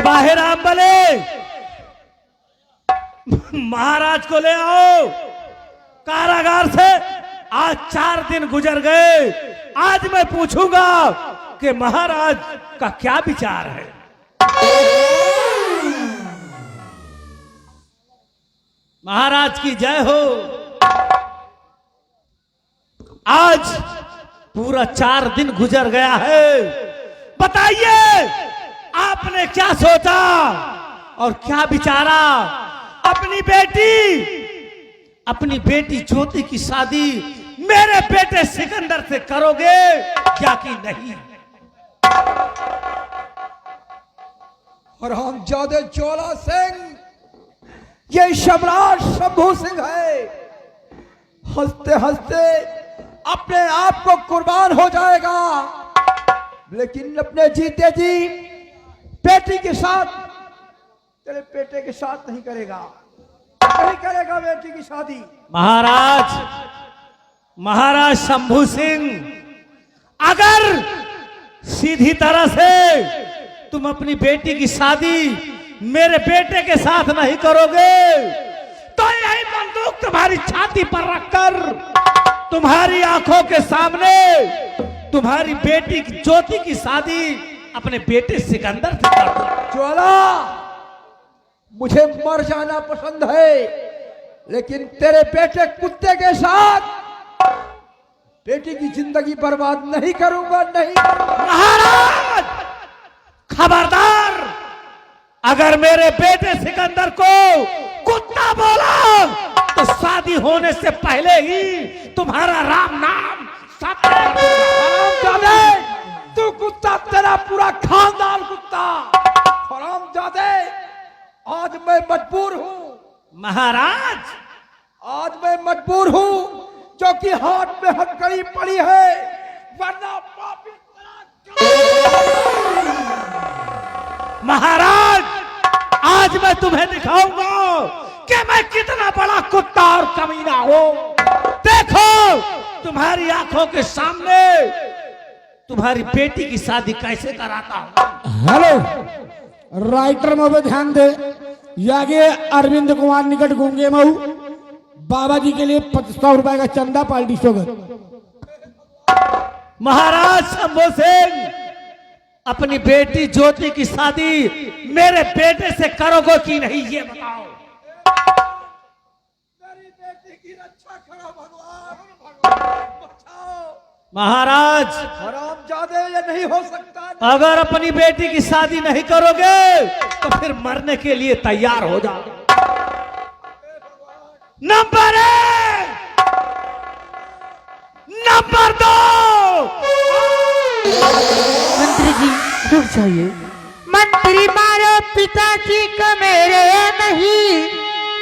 बाहिर आप बने, महाराज को ले आओ कारागार से। आज 4 दिन गुजर गए, आज मैं पूछूंगा कि महाराज का क्या विचार है। महाराज की जय हो। आज पूरा 4 दिन गुजर गया है, बताइए आपने क्या सोचा और क्या विचारा। अपनी बेटी ज्योति की शादी मेरे बेटे सिकंदर से करोगे क्या कि नहीं? और हम ज्यादा ज्वाला सिंह, ये शबराज शंभू सिंह है, हंसते हंसते अपने आप को कुर्बान हो जाएगा, लेकिन अपने जीते जी बेटी के साथ, तेरे बेटे के साथ नहीं करेगा, नहीं करेगा बेटी की शादी। महाराज शंभू सिंह, अगर सीधी तरह से तुम अपनी बेटी की शादी मेरे बेटे के साथ नहीं करोगे तो यही बंदूक तुम्हारी छाती पर रखकर तुम्हारी आंखों के सामने तुम्हारी बेटी की ज्योति की शादी अपने बेटे सिकंदर से कर दो। ज्वाला, मुझे मर जाना पसंद है, लेकिन तेरे बेटे कुत्ते के साथ बेटी की जिंदगी बर्बाद नहीं करूंगा, नहीं करूंगा। महाराज खबरदार, अगर मेरे बेटे सिकंदर को कुत्ता बोला तो शादी होने से पहले ही तुम्हारा राम नाम हरामजादे, तू कुत्ता, तेरा पूरा खानदान कुत्ता। हरामजादे, आज मैं मजबूर हूं। महाराज, आज मैं मजबूर हूं, जो कि हाथ में हथकड़ी पड़ी है, वरना पापी। महाराज, आज मैं तुम्हें दिखाऊंगा कि मैं कितना बड़ा कुत्ता और कमीना हूं। देखो तुम्हारी आंखों के सामने तुम्हारी बेटी की शादी कैसे कराता हूं। हेलो, राइटर में भी ध्यान दे। आगे अरविंद कुमार निकट गूंगे महू, बाबा जी के लिए 100 रुपए का चंदा पार्टी सोगत। महाराज शंभू सिंह, अपनी बेटी ज्योति की शादी मेरे बेटे से करोगे कि नहीं ये बताओ। मेरी बेटी की रक्षा करो भगवान, बचाओ। महाराज, हरामजादे, ये नहीं हो सकता। अगर अपनी बेटी की शादी नहीं करोगे तो फिर मरने के लिए तैयार हो जाओ। Number 1, number 2। मंत्री जी रुक जाइए। मंत्री मारो पिताजी को मेरे नहीं,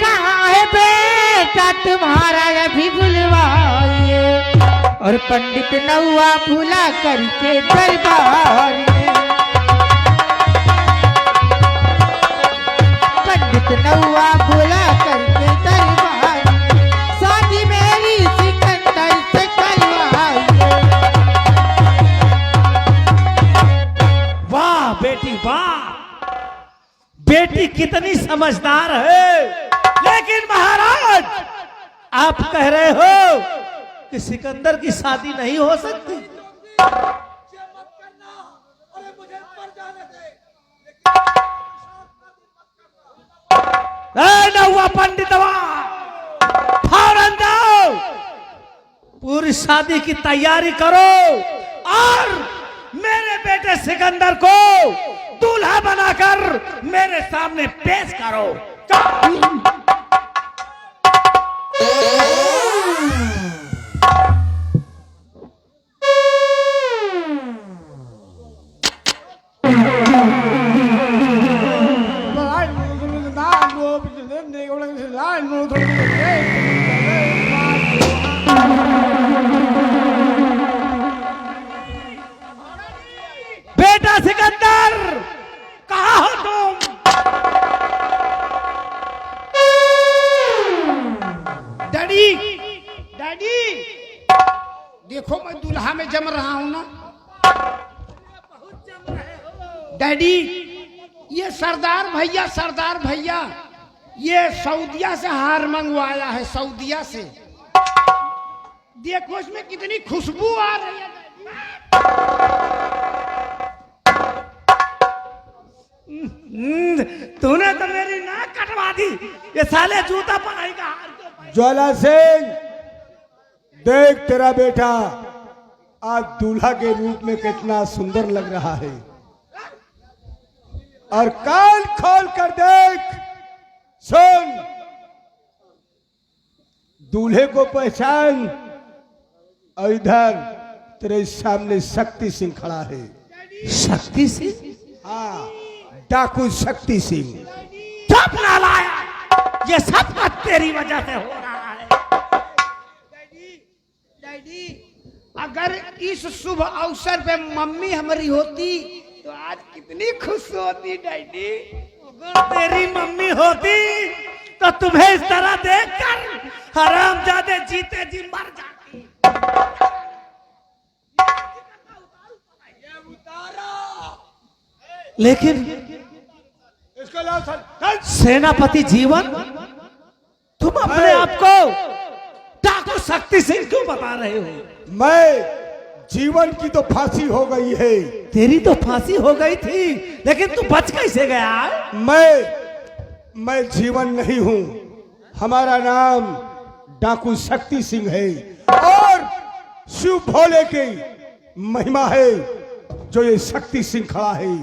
कहाँ है बेटा तुम्हारा अभी बुलवाइए। और पंडित नौआ भुला करके दरबार में, पंडित नौआ भुला करके दरबार, शादी मेरी सिकंदर से करवाइए। वाह बेटी वाह, बेटी कितनी समझदार है। लेकिन महाराज, आप कह रहे हो कि सिकंदर की शादी नहीं हो सकती। नौआ पंडितवा, फौरन जाओ, पूरी शादी की तैयारी करो और मेरे बेटे सिकंदर को दूल्हा बनाकर मेरे सामने पेश करो। बेटा सिकंदर, कहाँ हो तुम? डैडी, डैडी, देखो मैं दूल्हा में जम रहा हूं ना। डैडी, ये सरदार भैया ये सऊदिया से हार मंगवाया है, सऊदिया से। देखो इसमें कितनी खुशबू आ रही है। तूने तो मेरी नाक कटवा दी। ये साले जूता पहनाई का हार क्यों? ज्वाला सिंह, देख तेरा बेटा आज दूल्हा के रूप में कितना सुंदर लग रहा है, और कान खोल कर देख, सुन, दूल्हे को पहचान। और इधर तेरे सामने शक्ति सिंह खड़ा है। शक्ति सिंह? हाँ, डाकू शक्ति सिंह। चुप नालायक, ये सब कुछ तेरी वजह से हो रहा है। डैडी, अगर इस शुभ अवसर पे मम्मी हमारी होती तो आज कितनी खुश होती डैडी। अगर तेरी मम्मी होती तो तुम्हें इस तरह देखकर हरामजादे जीते जी मर जाती। लेकिन इसको लाओ चल। सेनापति जीवन, तुम अपने आप को डाकू शक्ति सिंह क्यों बता रहे हो? मैं जीवन की तो फांसी हो गई है। तेरी तो फांसी हो गई थी, लेकिन तू बच कैसे गया? मैं जीवन नहीं हूं, हमारा नाम डाकू शक्ति सिंह है, और शिव भोले की महिमा है जो ये शक्ति सिंह खड़ा है।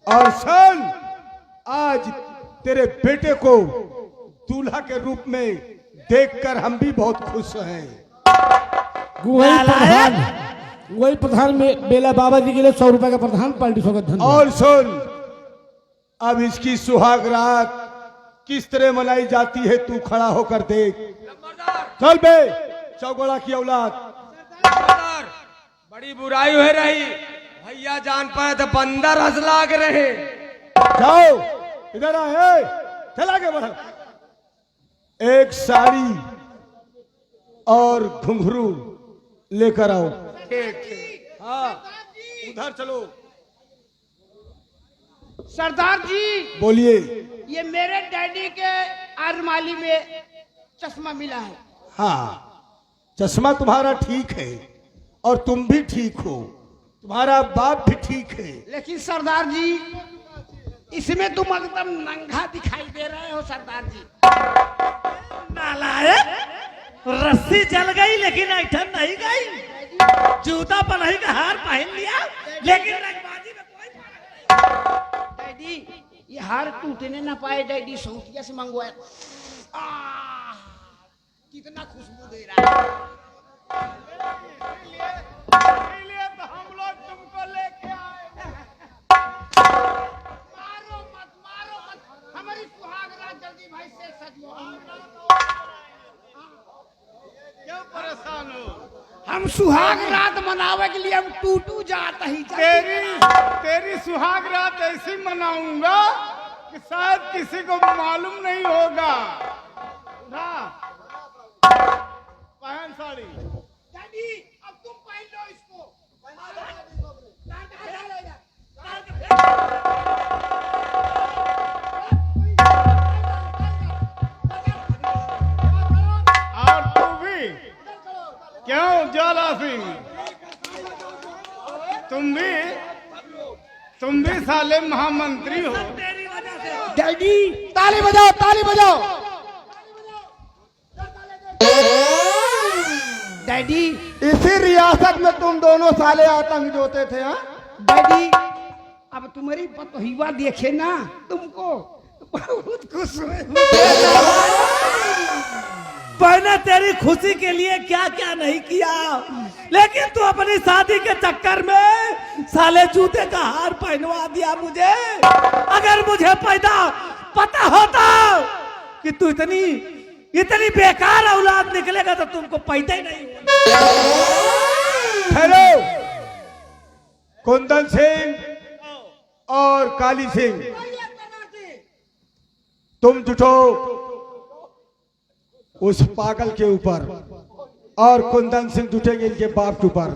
और सुन, आज तेरे बेटे को दूल्हा के रूप में देखकर हम भी बहुत खुश हैं। वही प्रधान में बेला बाबा जी के लिए 100 रुपए का प्रधान पार्टी स्वागत धन्यवाद। और सुन, अब इसकी सुहाग रात किस तरह मनाई जाती है तू खड़ा होकर देख। चल बे चौगोड़ा की औलाद। बड़ी बुराई हो रही, भैया जान पाए तो बंदर हंस लाग रहे। जाओ इधर आए, चला के बढ़ा। एक साड़ी और घुंघरू लेकर आओ। हाँ, उधर चलो। सरदार जी, बोलिए। ये मेरे डैडी के आरमाली में चश्मा मिला है। हाँ, चश्मा तुम्हारा ठीक है और तुम भी ठीक हो, तुम्हारा बाप भी ठीक है। लेकिन सरदार जी, इसमें तुम एकदम नंगा दिखाई दे रहे हो सरदार जी। नालायक, रस्सी जल गई लेकिन ऐठन नहीं गई। जूता पहनाई का हार पहन लिया, लेकिन रंगबाजी में कोई। डैडी, ये हार टूटने ना पाए डैडी, सऊदिया से मंगवाया। कितना खुशबू दे रहा है। इसलिए तो हम लोग तुमको लेके आए। मारो मत, हमारी सुहाग रात जल्दी भाई से सजो। क्यों परेशान हो? हम सुहाग रात मनावे के लिए हम टूटू जाता ही। तेरी सुहाग रात ऐसी मनाऊंगा कि शायद किसी को मालूम नहीं होगा। पहन साड़ी। डैडी, अब तुम पहन लो इसको। और तू भी क्यों ज्वाला सिंह, तुम भी साले महामंत्री हो। डैडी, ताली बजाओ, ताली बजाओ। डैडी, इसी रियासत में तुम दोनों साले आतंक जोते थे। हाँ डैडी, अब तुम्हारी पतोहिवा देखे ना तुमको बहुत खुश हुए। मैंने तेरी खुशी के लिए क्या क्या नहीं किया, लेकिन तू अपनी शादी के चक्कर में साले जूते का हार पहनवा दिया मुझे। अगर मुझे पता होता कि तू इतनी बेकार औलाद निकलेगा तो तुमको पैदा ही नहीं। हेलो, कुंदन सिंह और काली सिंह, तुम जुटो उस पागल के ऊपर, और कुंदन सिंह जुटेंगे इनके बाप के ऊपर।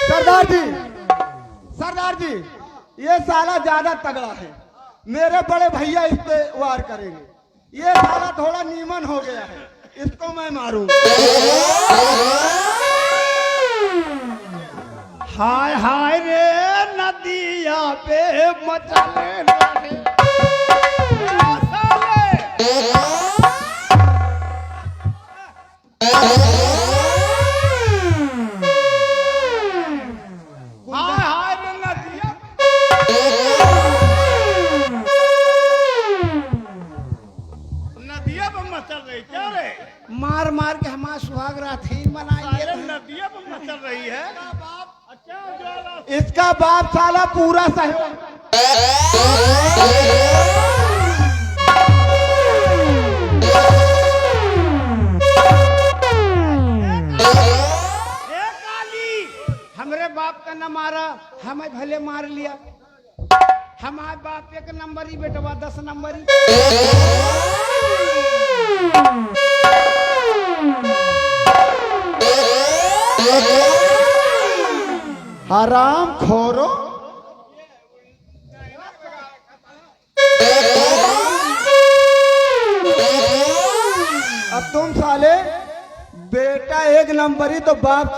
सरदार जी, ये साला ज्यादा तगड़ा है, मेरे बड़े भैया इस पे वार करेंगे। ये साला थोड़ा नीमन हो गया है, इसको मैं मारूंगा। हाय हाय रे नदिया पे मचले रहे हाय हाय रे नदिया नदिया पर मचल रही क्या रे? मार मार के हमारा सुहाग रात ही मनाएंगे। अरे नदिया पर मचल रही है। अच्छा ज्वाला इसका बाप साला पूरा सहयोग। हमरे बाप का न मारा, हमें भले मार लिया। हमारे बाप 1 नंबरी बेटवा 10 नंबरी। हराम खोरो, अब तुम साले बेटा 1 नंबरी तो बाप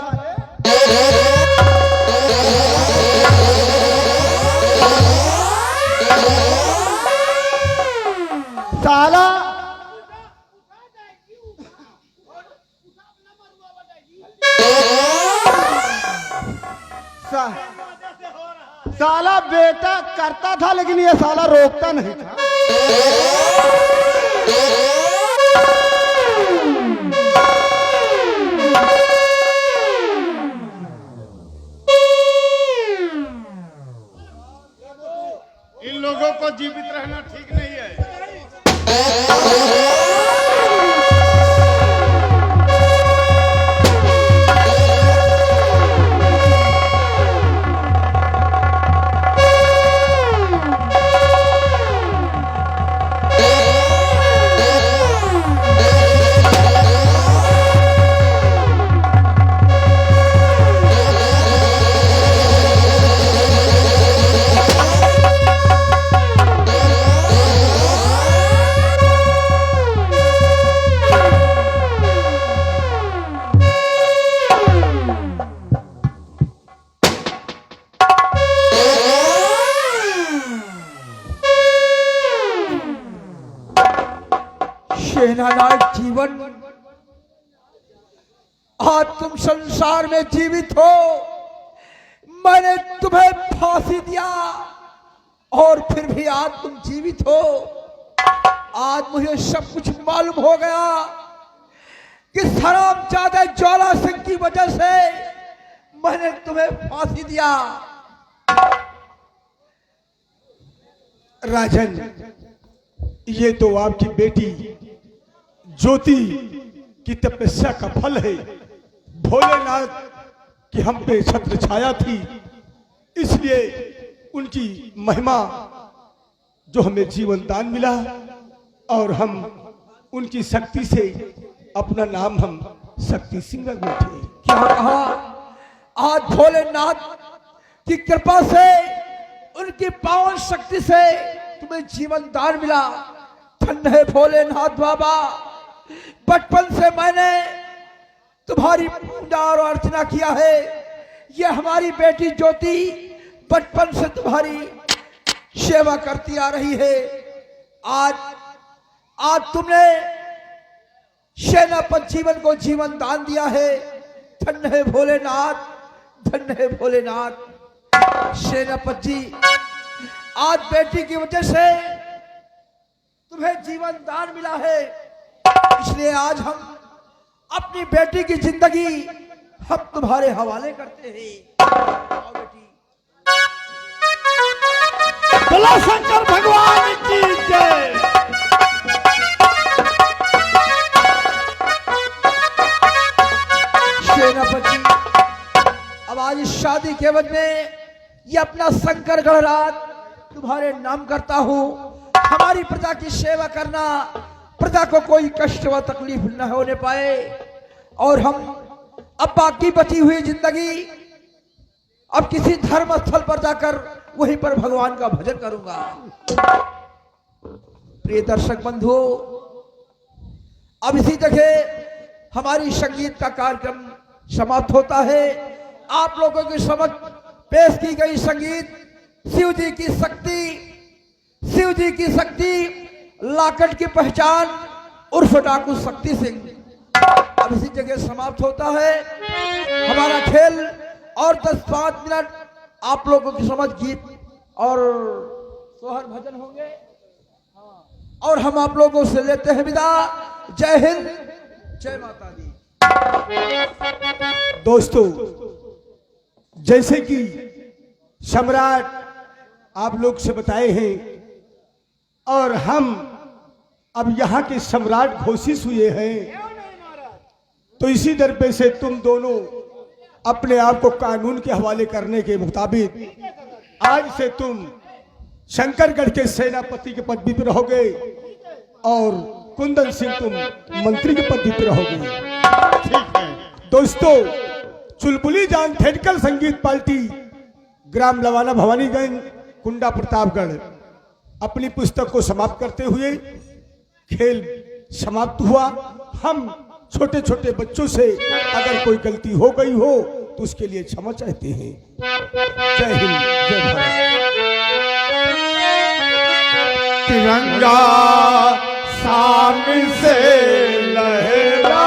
साला साला बेटा करता था लेकिन ये साला रोकता नहीं था। इन लोगों को जीवित रहना ठीक नहीं है। सेनानायक जीवन, आज तुम संसार में जीवित हो, मैंने तुम्हें फांसी दिया और फिर भी आज तुम जीवित हो। आज मुझे सब कुछ मालूम हो गया कि हरामजादे ज्वाला सिंह की वजह से मैंने तुम्हें फांसी दिया। राजन, ये तो आपकी बेटी ज्योति की तपस्या का फल है। भोलेनाथ की हम पे छत्र छाया थी, इसलिए उनकी महिमा जो हमें जीवन दान मिला और हम उनकी शक्ति से अपना नाम हम शक्ति सिंह रख बैठे। क्या कहा? आज भोलेनाथ की कृपा से, उनकी पावन शक्ति से तुम्हें जीवन दान मिला। धन्य है भोलेनाथ बाबा। बचपन से मैंने तुम्हारी पूजा और अर्चना किया है। ये हमारी बेटी ज्योति बचपन से तुम्हारी सेवा करती आ रही है। आज तुमने सेनापति जीवन को जीवन दान दिया है। धन्य है भोलेनाथ, धन्य है भोलेनाथ। सेनापति जी, आज बेटी की वजह से तुम्हें जीवन दान मिला है, इसलिए आज हम अपनी बेटी की जिंदगी हम तुम्हारे हवाले करते हैं। आओ बेटी। बोलो शंकर भगवान की जय। सेनापति, अब आज इस शादी के एवज में ये अपना शंकरगढ़ राज तुम्हारे नाम करता हूँ। हमारी प्रजा की सेवा करना, प्रजा को कोई कष्ट व तकलीफ न होने पाए, और हम अब बाकी बची हुई जिंदगी अब किसी धर्म स्थल पर जाकर वहीं पर भगवान का भजन करूंगा। प्रिय दर्शक बंधु, अब इसी जगह हमारी संगीत का कार्यक्रम समाप्त होता है। आप लोगों के समक्ष पेश की गई संगीत शिव जी की शक्ति, शिव जी की शक्ति, लाकट की पहचान उर्फ डाकू शक्ति सिंह, अब इसी जगह समाप्त होता है हमारा खेल। और 10-5 मिनट आप लोगों की समझ गीत और सोहर भजन होंगे और हम आप लोगों से लेते हैं विदा। जय हिंद, जय माता दी। दोस्तों, जैसे कि सम्राट आप लोग से बताए हैं और हम अब यहाँ के सम्राट घोषित हुए हैं, तो इसी दर पे से तुम दोनों अपने आप को कानून के हवाले करने के मुताबिक आज से तुम शंकरगढ़ के सेनापति के पदवी पर रहोगे और कुंदन सिंह तुम मंत्री के पदवी पर रहोगे। ठीक है दोस्तों, चुलबुली जान थिएटर संगीत पार्टी ग्राम लवाना भवानीगंज कुंडा प्रतापगढ़ अपनी पुस्तक को समाप्त करते हुए खेल समाप्त हुआ। हम छोटे छोटे बच्चों से अगर कोई गलती हो गई हो तो उसके लिए क्षमा चाहते हैं। जय हिंद, जय भारत। तिरंगा सामने से लहरा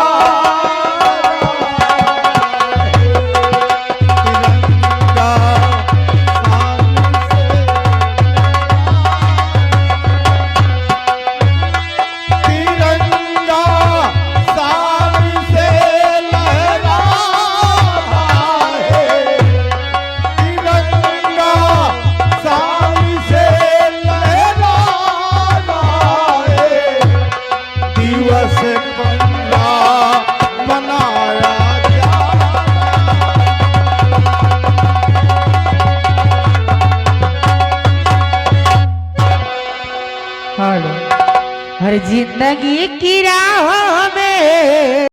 हर जिंदगी की राहों में